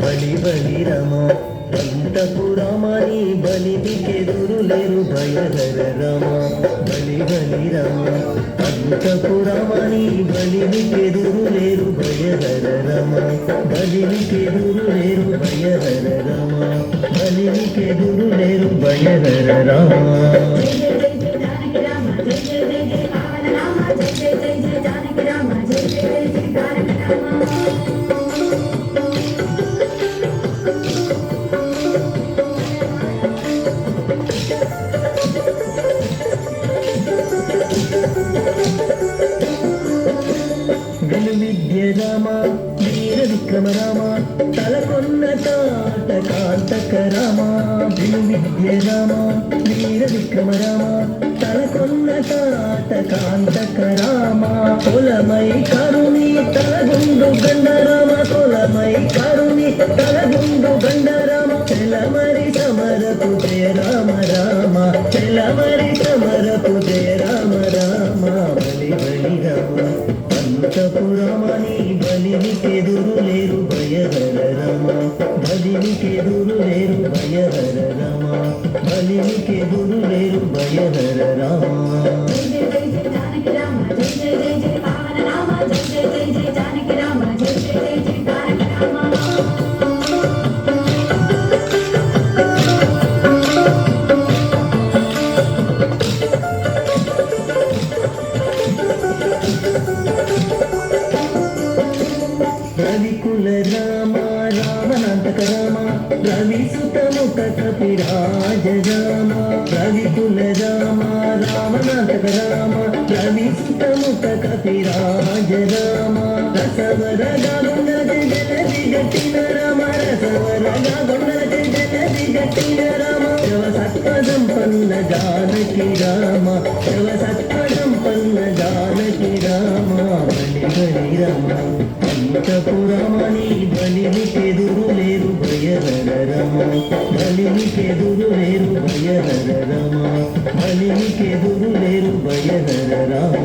బలి బలి రమ అంతపురమని బలికెదురు లేరు భయహర రమ బలి బలి రమ అంతపురమని బలికెదురు లేరు భయహర రమ బలికెదురు లేరు భయహర రమ బలికెదురు లేరు భయహర రమ విద్య రామ వీర విక్రమ రామ తలకొన్న తాట కాంతక రామ విద్య రామ వీర విక్రమ రామ తలకొన్న తాట కాంతక రామ కులమై కరుణి తలగుండు గండరామ కులమై కరుణి తలగుండు గండరామ చెలమరి సమరపు జయ రామ రామ చెలమరి సమరపు జయ రామ రామ బలి బలి రామ అంతపురమని బలికెదురు లేరు భయహర రమ బలికెదురు లేరు భయహర రమ బలికెదురు లేరు భయహర రామ రవికుల రామ రామనాంతక రామ రవి సుతముఖ కపిరాజ రామ రవికుల రామ రామనాంతక రామ రవి సుతముఖ కపిరాజ రామ రసవరగా గుండల జలది గట్టిన రామ రసవరగా గుండల జలది గట్టిన రామ శివ సత్పదంపన్న జానకి రామ శివ సత్పదంపన్న జానకి రామ బలి బలి రామ అంతపురమని బలికెదురు లేరు భయహర రమ బలికెదురు లేరు భయహర రమ బలికెదురు లేరు భయహర రామ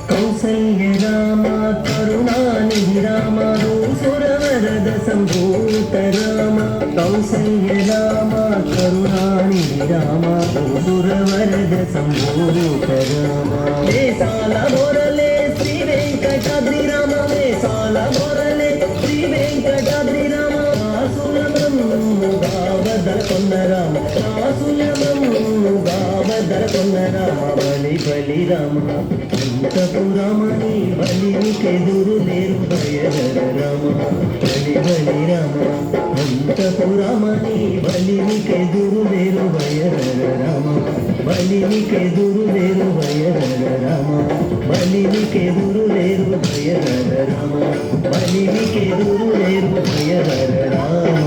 కౌసల్య రామ కరుణానిధి రామ సురవరద సంభూత రామ కౌసల్య రామ కరుణానిధి రామ సురవరద సంభూత రామ వేసాల మొరలే శ్రీ వెంకటాద్రి రామ వేసాల మొరలే శ్రీ వెంకటాద్రి రామ ఆసులమము గావదల కొన్న రామ ఆసులమము గావదల కొన్న రామ బలి బలి రామ అంతపురమని బలికెదురు లేరు భయహర రమ బలి బలి రామ అంతపురమని బలికెదురు లేరు భయహర రమ బలికెదురు లేరు భయహర రమ బలికెదురు లేరు భయహర రమ బలికెదురు లేరు భయహర రామ